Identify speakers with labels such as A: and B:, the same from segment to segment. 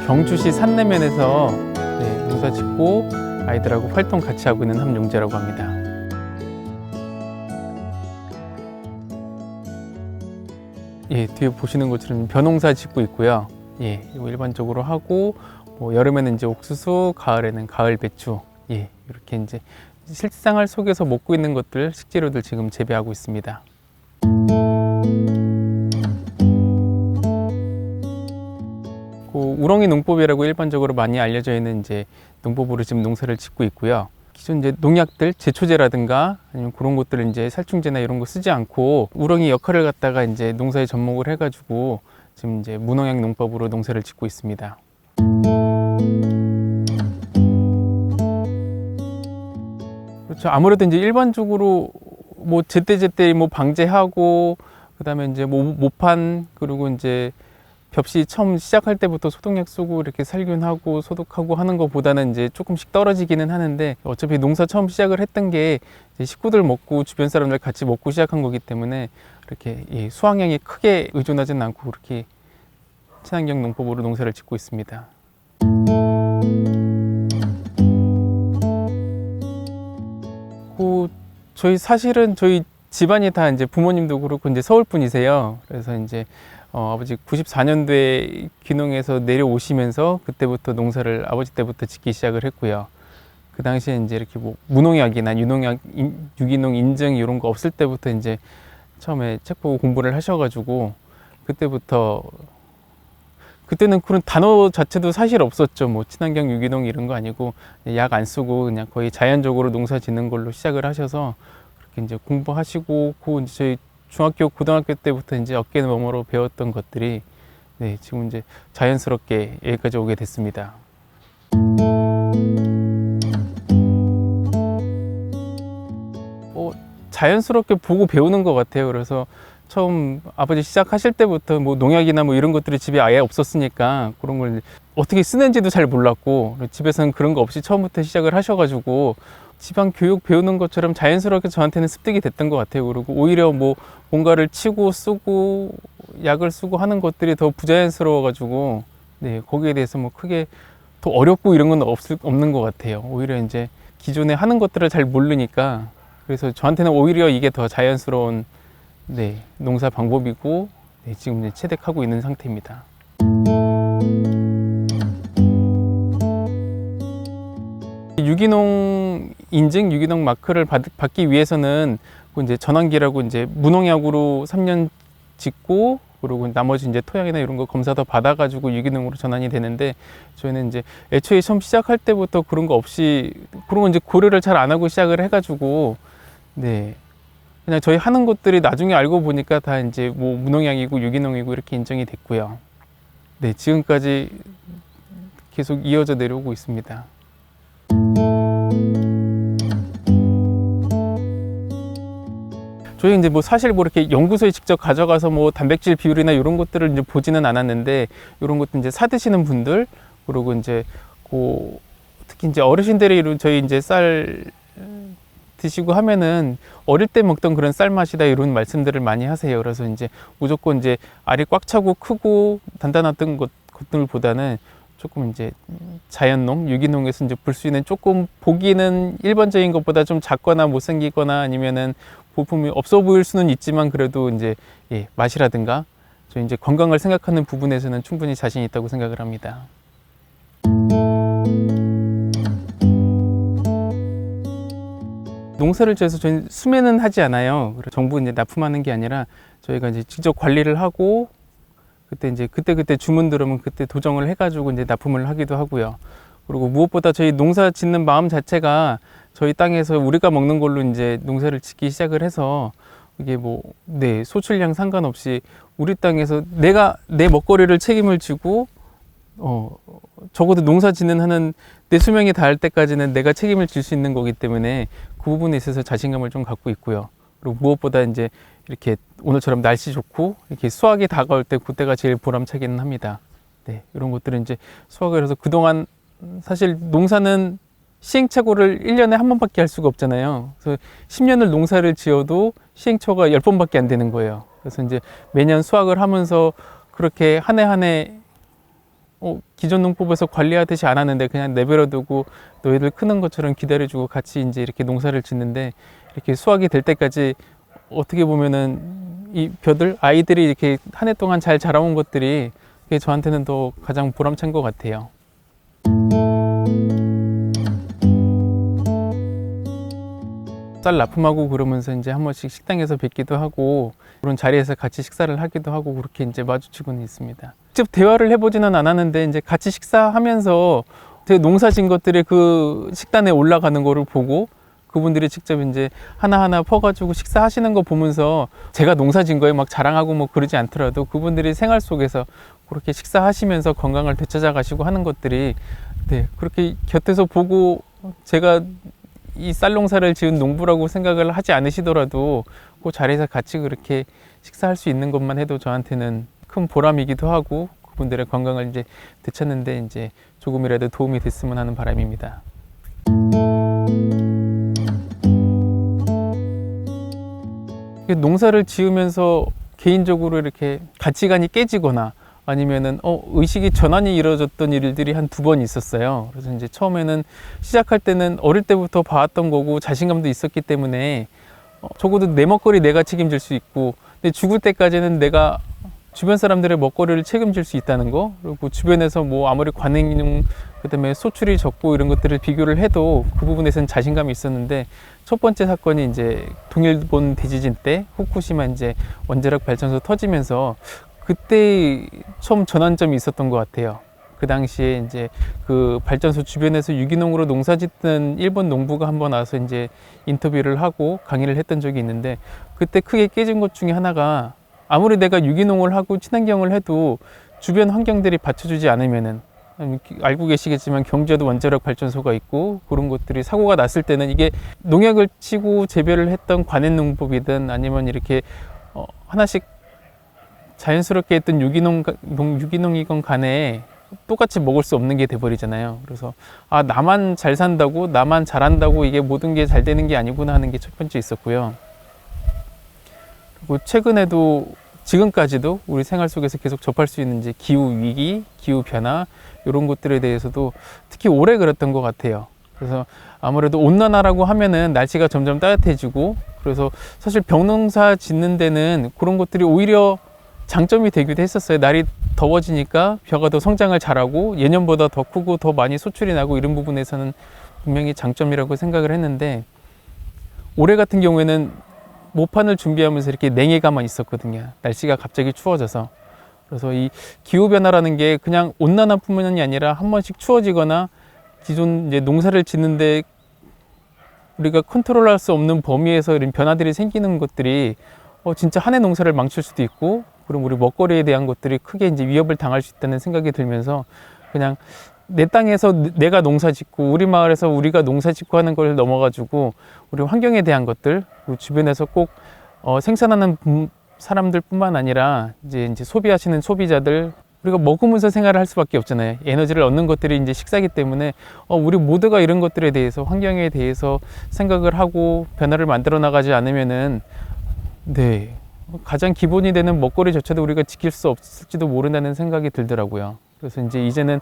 A: 경주시 산내면에서 농사 짓고 아이들하고 활동 같이 하고 있는 함용재라고 합니다. 뒤에 보시는 것처럼 벼농사 짓고 있고요. 이거 일반적으로 하고 여름에는 이제 옥수수, 가을에는 가을 배추, 이렇게 이제 실생활 속에서 먹고 있는 것들, 식재료들 지금 재배하고 있습니다. 우렁이 농법이라고 일반적으로 많이 알려져 있는 이제 농법으로 지금 농사를 짓고 있고요. 기존 이제 농약들, 제초제라든가 아니면 그런 것들을 이제 살충제나 이런 거 쓰지 않고 우렁이 역할을 갖다가 이제 농사에 접목을 해가지고 지금 이제 무농약 농법으로 농사를 짓고 있습니다. 그렇죠. 아무래도 이제 일반적으로 제때제때 방제하고 그다음에 이제 모판 그리고 이제 벽시 처음 시작할 때부터 소독약 쓰고 이렇게 살균하고 소독하고 하는 것보다는 이제 조금씩 떨어지기는 하는데 어차피 농사 처음 시작을 했던 게 식구들 먹고 주변 사람들 같이 먹고 시작한 거기 때문에 이렇게 수확량이 크게 의존하지는 않고 그렇게 친환경 농법으로 농사를 짓고 있습니다. 사실은 저희 집안이 다 이제 부모님도 그렇고 이제 서울 분이세요. 그래서 이제 아버지 94년도에 귀농해서 내려오시면서 그때부터 농사를 아버지 때부터 짓기 시작을 했고요. 그 당시에 이제 이렇게 무농약이나 유기농 인증 이런 거 없을 때부터 이제 처음에 책 보고 공부를 하셔가지고 그때는 그런 단어 자체도 사실 없었죠. 친환경 유기농 이런 거 아니고 약 안 쓰고 그냥 거의 자연적으로 농사 짓는 걸로 시작을 하셔서 그렇게 이제 공부하시고 이제 저희 중학교, 고등학교 때부터 이제 어깨너머로 배웠던 것들이 지금 이제 자연스럽게 여기까지 오게 됐습니다. 자연스럽게 보고 배우는 것 같아요. 그래서 처음 아버지 시작하실 때부터 농약이나 이런 것들이 집에 아예 없었으니까 그런 걸 어떻게 쓰는지도 잘 몰랐고 집에서는 그런 거 없이 처음부터 시작을 하셔가지고 집안 교육 배우는 것처럼 자연스럽게 저한테는 습득이 됐던 것 같아요. 그리고 오히려 뭔가를 치고 쓰고 약을 쓰고 하는 것들이 더 부자연스러워가지고 거기에 대해서 크게 더 어렵고 이런 건 없는 것 같아요. 오히려 이제 기존에 하는 것들을 잘 모르니까 그래서 저한테는 오히려 이게 더 자연스러운 농사 방법이고 지금 이제 체득하고 있는 상태입니다. 유기농 인증, 유기농 마크를 받기 위해서는 이제 전환기라고 이제 무농약으로 3년 짓고 그리고 나머지 이제 토양이나 이런 거 검사 더 받아가지고 유기농으로 전환이 되는데 저희는 이제 애초에 처음 시작할 때부터 그런 거 없이 그런 거 이제 고려를 잘 안 하고 시작을 해가지고 그냥 저희 하는 것들이 나중에 알고 보니까 다 이제 무농약이고 유기농이고 이렇게 인정이 됐고요. 지금까지 계속 이어져 내려오고 있습니다. 저희 이제 사실 이렇게 연구소에 직접 가져가서 단백질 비율이나 이런 것들을 이제 보지는 않았는데 이런 것도 이제 사 드시는 분들 그리고 이제 특히 이제 어르신들이 저희 이제 쌀 드시고 하면은 어릴 때 먹던 그런 쌀 맛이다 이런 말씀들을 많이 하세요. 그래서 이제 무조건 이제 알이 꽉 차고 크고 단단했던 것들보다는 조금 이제 자연농, 유기농에서 이제 볼 수 있는 조금 보기는 일반적인 것보다 좀 작거나 못생기거나 아니면은 부품이 없어 보일 수는 있지만 그래도 이제 맛이라든가 저희 이제 건강을 생각하는 부분에서는 충분히 자신 있다고 생각을 합니다. 농사를 지어서 저희는 수매는 하지 않아요. 정부 이제 납품하는 게 아니라 저희가 이제 직접 관리를 하고 그때 주문 들어오면 그때 도정을 해가지고 이제 납품을 하기도 하고요. 그리고 무엇보다 저희 농사 짓는 마음 자체가 저희 땅에서 우리가 먹는 걸로 이제 농사를 짓기 시작을 해서 이게 소출량 상관없이 우리 땅에서 내가 내 먹거리를 책임을 지고 적어도 농사 짓는 한은 내 수명이 닿을 때까지는 내가 책임을 질 수 있는 거기 때문에 그 부분에 있어서 자신감을 좀 갖고 있고요. 그리고 무엇보다 이제 이렇게 오늘처럼 날씨 좋고 이렇게 수확이 다가올 때 그때가 제일 보람차기는 합니다. 이런 것들은 이제 수확을 해서 그동안 사실 농사는 시행착오를 1년에 한 번밖에 할 수가 없잖아요. 그래서 10년을 농사를 지어도 시행착오가 10번밖에 안 되는 거예요. 그래서 이제 매년 수확을 하면서 그렇게 한 해 한 해 기존 농법에서 관리하듯이 안 하는데 그냥 내버려두고 너희들 크는 것처럼 기다려주고 같이 이제 이렇게 농사를 짓는데, 이렇게 수확이 될 때까지 어떻게 보면은 이 벼들 아이들이 이렇게 한 해 동안 잘 자라온 것들이 그게 저한테는 더 가장 보람찬 것 같아요. 쌀 납품하고 그러면서 이제 한 번씩 식당에서 뵙기도 하고 그런 자리에서 같이 식사를 하기도 하고 그렇게 이제 마주치고는 있습니다. 직접 대화를 해보지는 않았는데 이제 같이 식사하면서 제 농사 진 것들이 그 식단에 올라가는 거를 보고 그분들이 직접 이제 하나하나 퍼가지고 식사하시는 거 보면서 제가 농사 진 거에 막 자랑하고 뭐 그러지 않더라도 그분들이 생활 속에서 그렇게 식사하시면서 건강을 되찾아 가시고 하는 것들이 그렇게 곁에서 보고 제가 이 쌀 농사를 지은 농부라고 생각을 하지 않으시더라도 그 자리에서 같이 그렇게 식사할 수 있는 것만 해도 저한테는 큰 보람이기도 하고 그분들의 건강을 이제 되찾는데 이제 조금이라도 도움이 됐으면 하는 바람입니다. 농사를 지으면서 개인적으로 이렇게 가치관이 깨지거나 아니면은 의식이 전환이 이루어졌던 일들이 한 2번 있었어요. 그래서 이제 처음에는 시작할 때는 어릴 때부터 봐왔던 거고 자신감도 있었기 때문에 적어도 내 먹거리 내가 책임질 수 있고, 근데 죽을 때까지는 내가 주변 사람들의 먹거리를 책임질 수 있다는 거, 그리고 주변에서 뭐 아무리 관행용 그다음에 소출이 적고 이런 것들을 비교를 해도 그 부분에서는 자신감이 있었는데, 첫 번째 사건이 이제 동일본 대지진 때 후쿠시마 이제 원자력 발전소 터지면서 그때 처음 전환점이 있었던 것 같아요. 그 당시에 이제 그 발전소 주변에서 유기농으로 농사 짓던 일본 농부가 한번 와서 이제 인터뷰를 하고 강의를 했던 적이 있는데, 그때 크게 깨진 것 중에 하나가 아무리 내가 유기농을 하고 친환경을 해도 주변 환경들이 받쳐주지 않으면은, 알고 계시겠지만 경주에도 원자력 발전소가 있고 그런 것들이 사고가 났을 때는 이게 농약을 치고 재배를 했던 관행 농법이든 아니면 이렇게 하나씩 자연스럽게 했던 유기농이건 간에 똑같이 먹을 수 없는 게 돼버리잖아요. 그래서 나만 잘 산다고 나만 잘한다고 이게 모든 게 잘 되는 게 아니구나 하는 게 첫 번째 있었고요. 그리고 최근에도 지금까지도 우리 생활 속에서 계속 접할 수 있는 이제 기후 위기, 기후 변화 이런 것들에 대해서도 특히 올해 그랬던 것 같아요. 그래서 아무래도 온난화라고 하면은 날씨가 점점 따뜻해지고, 그래서 사실 벼농사 짓는 데는 그런 것들이 오히려 장점이 되기도 했었어요. 날이 더워지니까 벼가 더 성장을 잘하고 예년보다 더 크고 더 많이 소출이 나고 이런 부분에서는 분명히 장점이라고 생각을 했는데, 올해 같은 경우에는 모판을 준비하면서 이렇게 냉해가만 있었거든요. 날씨가 갑자기 추워져서. 그래서 이 기후변화라는 게 그냥 온난화뿐만이 아니라 한 번씩 추워지거나 기존 이제 농사를 짓는데 우리가 컨트롤할 수 없는 범위에서 이런 변화들이 생기는 것들이 진짜 한 해 농사를 망칠 수도 있고, 그럼 우리 먹거리에 대한 것들이 크게 이제 위협을 당할 수 있다는 생각이 들면서 그냥 내 땅에서 내가 농사 짓고 우리 마을에서 우리가 농사 짓고 하는 걸 넘어가지고 우리 환경에 대한 것들, 주변에서 꼭 생산하는 사람들 뿐만 아니라 이제 소비하시는 소비자들, 우리가 먹으면서 생활을 할 수밖에 없잖아요. 에너지를 얻는 것들이 이제 식사기 때문에 우리 모두가 이런 것들에 대해서 환경에 대해서 생각을 하고 변화를 만들어 나가지 않으면은 가장 기본이 되는 먹거리조차도 우리가 지킬 수 없을지도 모른다는 생각이 들더라고요. 그래서 이제는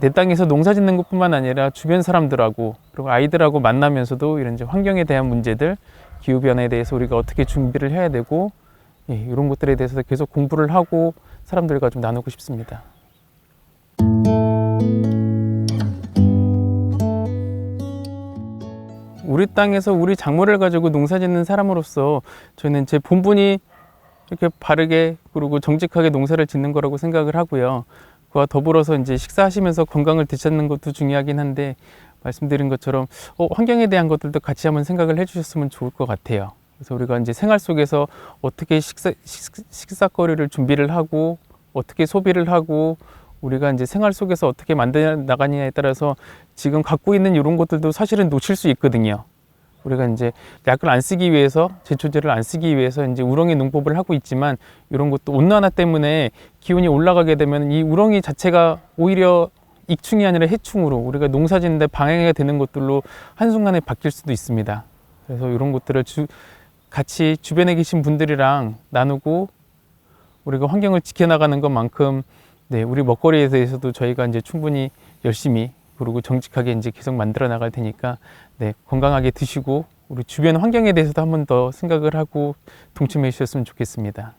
A: 내 땅에서 농사 짓는 것뿐만 아니라 주변 사람들하고 그리고 아이들하고 만나면서도 이런 이제 환경에 대한 문제들, 기후 변화에 대해서 우리가 어떻게 준비를 해야 되고 이런 것들에 대해서 계속 공부를 하고 사람들과 좀 나누고 싶습니다. 우리 땅에서 우리 작물을 가지고 농사 짓는 사람으로서 저는 제 본분이 이렇게 바르게 그리고 정직하게 농사를 짓는 거라고 생각을 하고요. 그와 더불어서 이제 식사하시면서 건강을 되찾는 것도 중요하긴 한데, 말씀드린 것처럼 환경에 대한 것들도 같이 한번 생각을 해주셨으면 좋을 것 같아요. 그래서 우리가 이제 생활 속에서 어떻게 식사거리를 준비를 하고 어떻게 소비를 하고 우리가 이제 생활 속에서 어떻게 만들어 나가느냐에 따라서 지금 갖고 있는 이런 것들도 사실은 놓칠 수 있거든요. 우리가 이제 약을 안 쓰기 위해서, 제초제를 안 쓰기 위해서 이제 우렁이 농법을 하고 있지만, 이런 것도 온난화 때문에 기온이 올라가게 되면 이 우렁이 자체가 오히려 익충이 아니라 해충으로 우리가 농사 짓는데 방해가 되는 것들로 한순간에 바뀔 수도 있습니다. 그래서 이런 것들을 같이 주변에 계신 분들이랑 나누고 우리가 환경을 지켜나가는 것만큼 네, 우리 먹거리에 대해서도 저희가 이제 충분히 열심히 그리고 정직하게 이제 계속 만들어 나갈 테니까 네, 건강하게 드시고 우리 주변 환경에 대해서도 한 번 더 생각을 하고 동참해 주셨으면 좋겠습니다.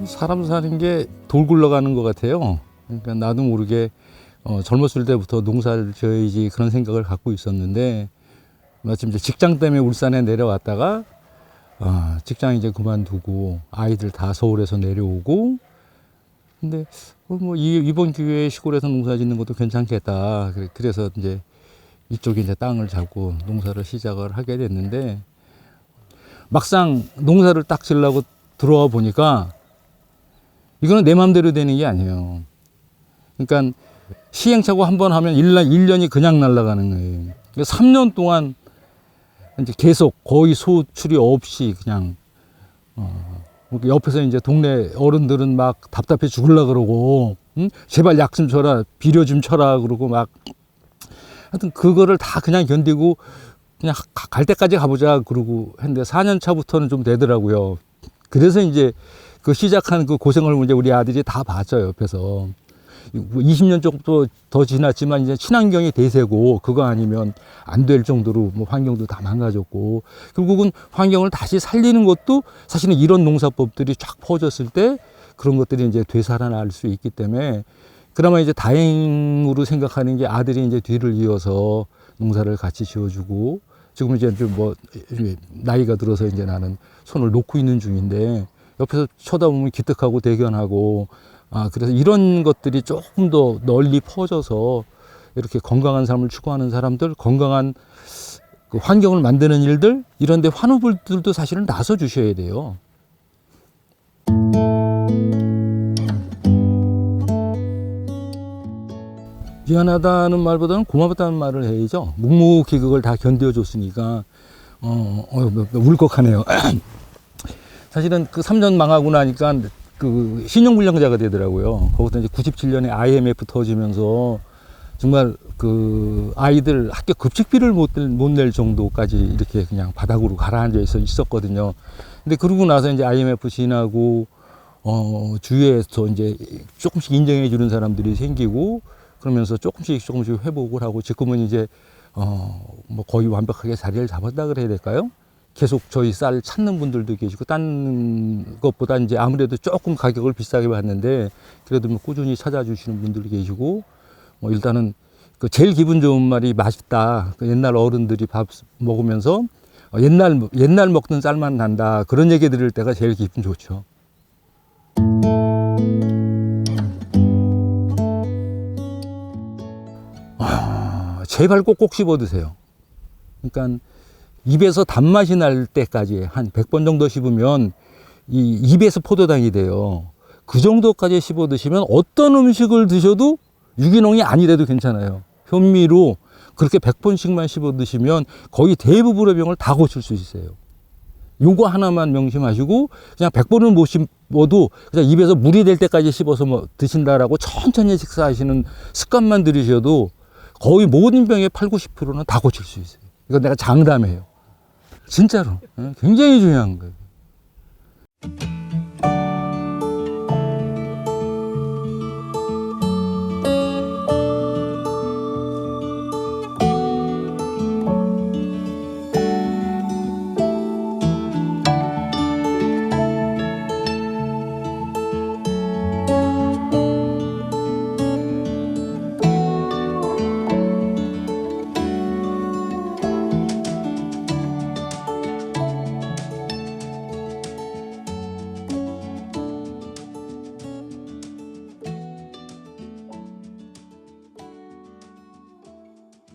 B: 사람 사는 게 돌 굴러가는 것 같아요. 그러니까 나도 모르게 젊었을 때부터 농사를 지어야지 그런 생각을 갖고 있었는데 마침 이제 직장 때문에 울산에 내려왔다가 직장 이제 그만두고 아이들 다 서울에서 내려오고 근데 뭐 이번 기회에 시골에서 농사 짓는 것도 괜찮겠다. 그래서 이제 이쪽에 이제 땅을 잡고 농사를 시작을 하게 됐는데 막상 농사를 딱 지으려고 들어와 보니까 이거는 내 마음대로 되는 게 아니에요. 그러니까 시행착오 한 번 하면 1년이 그냥 날아가는 거예요. 3년 동안 이제 계속 거의 소출이 없이 그냥 옆에서 이제 동네 어른들은 막 답답해 죽으려 그러고 제발 약 좀 쳐라 비료 좀 쳐라 그러고 막 하여튼 그거를 다 그냥 견디고 그냥 갈 때까지 가보자 그러고 했는데 4년 차부터는 좀 되더라고요. 그래서 이제 그 시작한 그 고생을 이제 우리 아들이 다 봤죠, 옆에서. 20년 정도 더 지났지만 이제 친환경이 대세고 그거 아니면 안 될 정도로 뭐 환경도 다 망가졌고 결국은 환경을 다시 살리는 것도 사실은 이런 농사법들이 쫙 퍼졌을 때 그런 것들이 이제 되살아날 수 있기 때문에 그나마 이제 다행으로 생각하는 게 아들이 이제 뒤를 이어서 농사를 같이 지어주고 지금 이제 좀 뭐 나이가 들어서 이제 나는 손을 놓고 있는 중인데 옆에서 쳐다보면 기특하고 대견하고 그래서 이런 것들이 조금 더 널리 퍼져서 이렇게 건강한 삶을 추구하는 사람들, 건강한 그 환경을 만드는 일들 이런 데 환우들도 사실은 나서 주셔야 돼요. 미안하다는 말보다는 고맙다는 말을 해야죠. 묵묵히 그걸 다 견뎌줬으니까 울컥하네요. 사실은 그 3년 망하고 나니까 그 신용불량자가 되더라고요. 거기서 이제 97년에 IMF 터지면서 정말 그 아이들 학교 급식비를 못 낼 정도까지 이렇게 그냥 바닥으로 가라앉아 있었거든요. 근데 그러고 나서 이제 IMF 지나고 주위에서 이제 조금씩 인정해 주는 사람들이 생기고 그러면서 조금씩 회복을 하고 지금은 이제 뭐 거의 완벽하게 자리를 잡았다 그래야 될까요? 계속 저희 쌀 찾는 분들도 계시고 딴 것보다 이제 아무래도 조금 가격을 비싸게 받는데 그래도 뭐 꾸준히 찾아주시는 분들도 계시고 일단은 그 제일 기분 좋은 말이 맛있다. 그 옛날 어른들이 밥 먹으면서 옛날 먹던 쌀만 난다. 그런 얘기 들을 때가 제일 기분 좋죠. 제발 꼭꼭 씹어 드세요. 그러니까 입에서 단맛이 날 때까지 한 100번 정도 씹으면 이 입에서 포도당이 돼요. 그 정도까지 씹어 드시면 어떤 음식을 드셔도 유기농이 아니래도 괜찮아요. 현미로 그렇게 100번씩만 씹어 드시면 거의 대부분의 병을 다 고칠 수 있어요. 요거 하나만 명심하시고 그냥 100번은 못 씹어도 그냥 입에서 물이 될 때까지 씹어서 뭐 드신다라고 천천히 식사하시는 습관만 들이셔도 거의 모든 병의 80, 90%는 다 고칠 수 있어요. 이건 내가 장담해요. 진짜로. 굉장히 중요한 거예요.